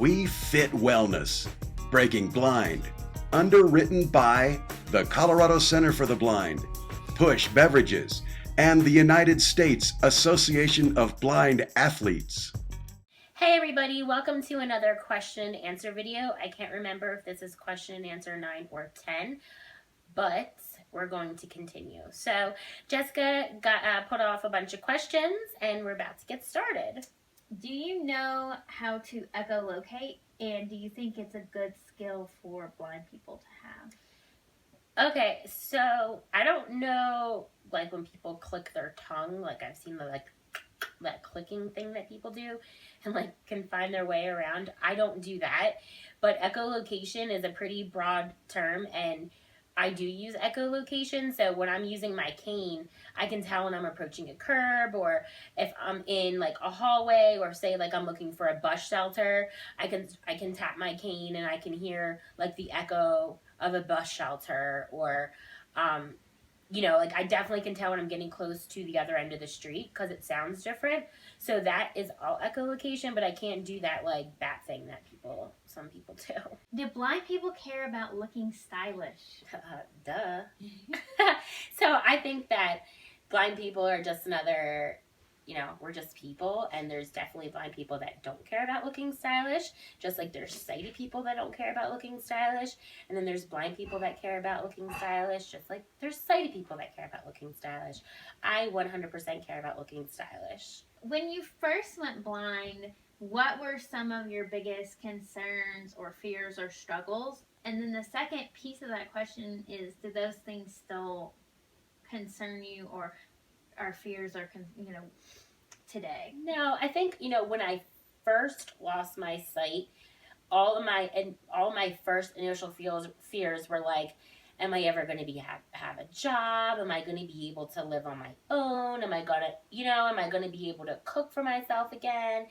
We Fit Wellness, Breaking Blind, underwritten by the Colorado Center for the Blind, Push Beverages, and the United States Association of Blind Athletes. Hey everybody, welcome to another question and answer video. I can't remember if this is question and answer 9 or 10, but we're going to continue. So Jessica got put off a bunch of questions and we're about to get started. Do you know how to echolocate, and do you think it's a good skill for blind people to have? Okay, so I don't know, like when people click their tongue, like I've seen the that clicking thing that people do and like can find their way around. I don't do that, but echolocation is a pretty broad term, and I do use echolocation. So when I'm using my cane, I can tell when I'm approaching a curb, or if I'm in like a hallway, or say like I'm looking for a bus shelter, I can tap my cane and I can hear like the echo of a bus shelter, or you know, like I definitely can tell when I'm getting close to the other end of the street because it sounds different. So that is all echolocation, but I can't do that like bat thing that some people do. Do blind people care about looking stylish? Duh. So I think that blind people are just another, you know, we're just people, and there's definitely blind people that don't care about looking stylish, just like there's sighted people that don't care about looking stylish, and then there's blind people that care about looking stylish, just like there's sighted people that care about looking stylish. I 100% care about looking stylish. When you first went blind, what were some of your biggest concerns or fears or struggles? And then the second piece of that question is, do those things still concern you, or are fears or, you know, today? No, I think, you know, when I first lost my sight, all my first initial fears were like, am I ever going to have a job? Am I going to be able to live on my own? Am I going to be able to cook for myself again?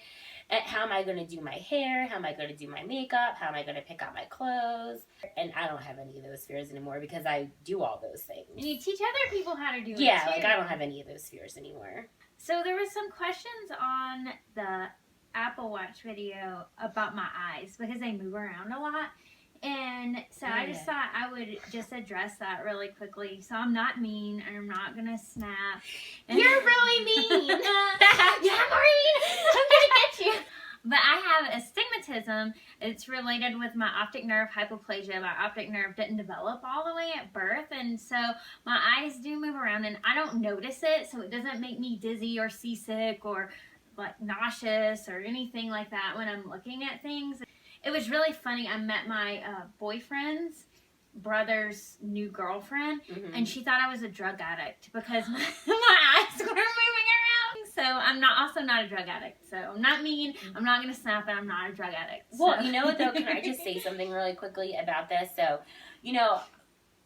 And how am I going to do my hair? How am I going to do my makeup? How am I going to pick out my clothes? And I don't have any of those fears anymore because I do all those things. And you teach other people how to do it Yeah, too. like I don't have any of those fears anymore. So there was some questions on the Apple Watch video about my eyes because they move around a lot. And so I just thought I would just address that really quickly. So I'm not mean, and I'm not going to snap. You're really mean. Yeah, Maureen, I'm going to get you. But I have astigmatism. It's related with my optic nerve hypoplasia. My optic nerve didn't develop all the way at birth, and so my eyes do move around, and I don't notice it, so it doesn't make me dizzy or seasick or like nauseous or anything like that when I'm looking at things. It was really funny. I met my boyfriend's brother's new girlfriend, and she thought I was a drug addict because my eyes were moving around. So I'm also not a drug addict. So I'm not mean. I'm not going to snap, and I'm not a drug addict. So. Well, you know what though? Can I just say something really quickly about this? So, you know,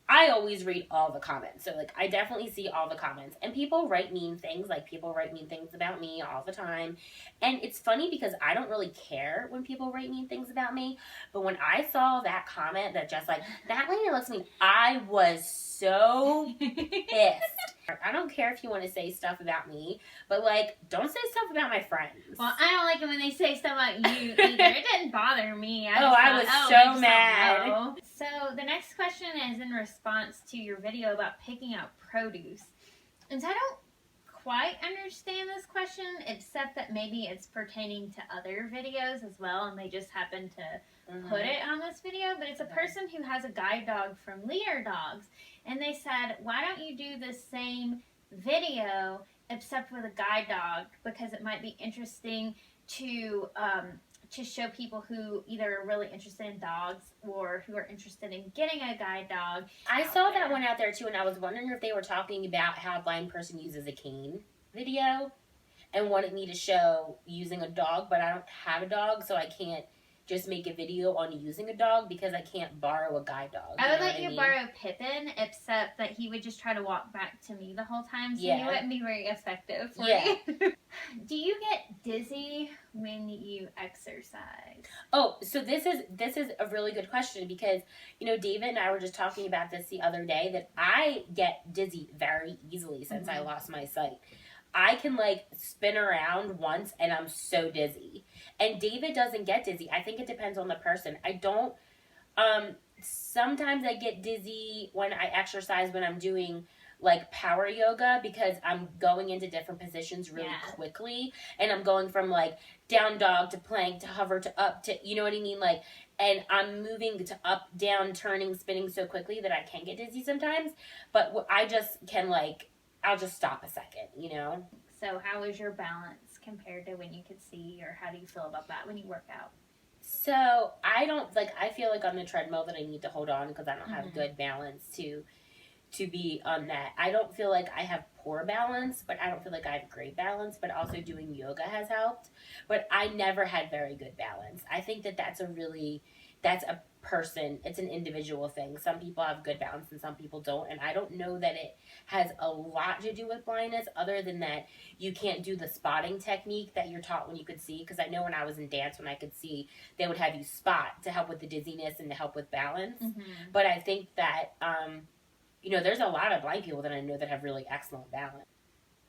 I always read all the comments. So, like, I definitely see all the comments. And people write mean things. Like, people write mean things about me all the time. And it's funny because I don't really care when people write mean things about me. But when I saw that comment that just, like, that lady looks mean, I was so pissed. I don't care if you want to say stuff about me, but, like, don't say stuff about my friends. Well, I don't like it when they say stuff about you either. It didn't bother me. I was so mad. So the next question is in response to your video about picking out produce. And so I don't quite understand this question, except that maybe it's pertaining to other videos as well, and they just happen to put it on this video. But it's a person who has a guide dog from Leader Dogs, and they said, why don't you do the same video except with a guide dog, because it might be interesting to show people who either are really interested in dogs or who are interested in getting a guide dog. I saw that one out there too, and I was wondering if they were talking about how a blind person uses a cane video and wanted me to show using a dog, but I don't have a dog, so I can't just make a video on using a dog because I can't borrow a guide dog. I would let you borrow Pippin, except that he would just try to walk back to me the whole time, so he wouldn't be very effective for you. Do you get dizzy when you exercise? Oh, so this is a really good question because, you know, David and I were just talking about this the other day, that I get dizzy very easily since I lost my sight. I can like spin around once and I'm so dizzy. And David doesn't get dizzy. I think it depends on the person. I don't sometimes I get dizzy when I exercise when I'm doing like power yoga because I'm going into different positions really quickly, and I'm going from like down dog to plank to hover to up to, you know what I mean, like, and I'm moving to up down turning spinning so quickly that I can get dizzy sometimes, but I just can like I'll just stop a second, you know. So how is your balance compared to when you could see, or how do you feel about that when you work out? So I don't like, I feel like on the treadmill that I need to hold on because I don't have good balance to be on that. I don't feel like I have poor balance, but I don't feel like I have great balance, but also doing yoga has helped. But I never had very good balance. I think that that's a person, it's an individual thing. Some people have good balance and some people don't, and I don't know that it has a lot to do with blindness other than that you can't do the spotting technique that you're taught when you could see, because I know when I was in dance, when I could see, they would have you spot to help with the dizziness and to help with balance. But I think that you know, there's a lot of blind people that I know that have really excellent balance.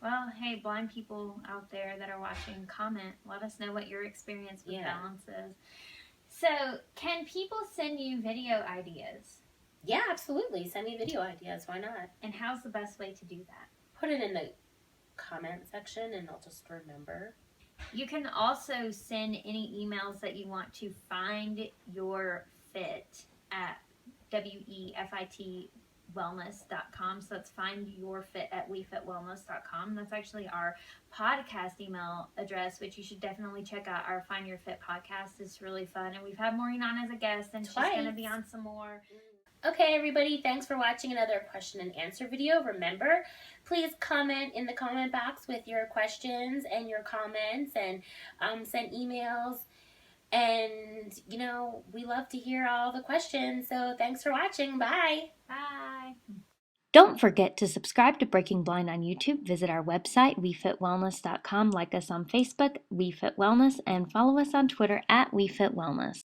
Well, hey, blind people out there that are watching, comment. Let us know what your experience with balance is. So, can people send you video ideas? Yeah, absolutely. Send me video ideas. Why not? And how's the best way to do that? Put it in the comment section and I'll just remember. You can also send any emails that you want to Find Your Fit at WEFIT wellness.com. So that's Find Your Fit at wefitwellness.com. That's actually our podcast email address, which you should definitely check out. Our Find Your Fit podcast is really fun, and we've had Maureen on as a guest, and she's going to be on some more. Okay, everybody, thanks for watching another question and answer video. Remember, please comment in the comment box with your questions and your comments, and send emails. And, you know, we love to hear all the questions. So thanks for watching. Bye. Bye. Don't forget to subscribe to Breaking Blind on YouTube. Visit our website, wefitwellness.com. Like us on Facebook, WeFitWellness, and follow us on Twitter at WeFitWellness.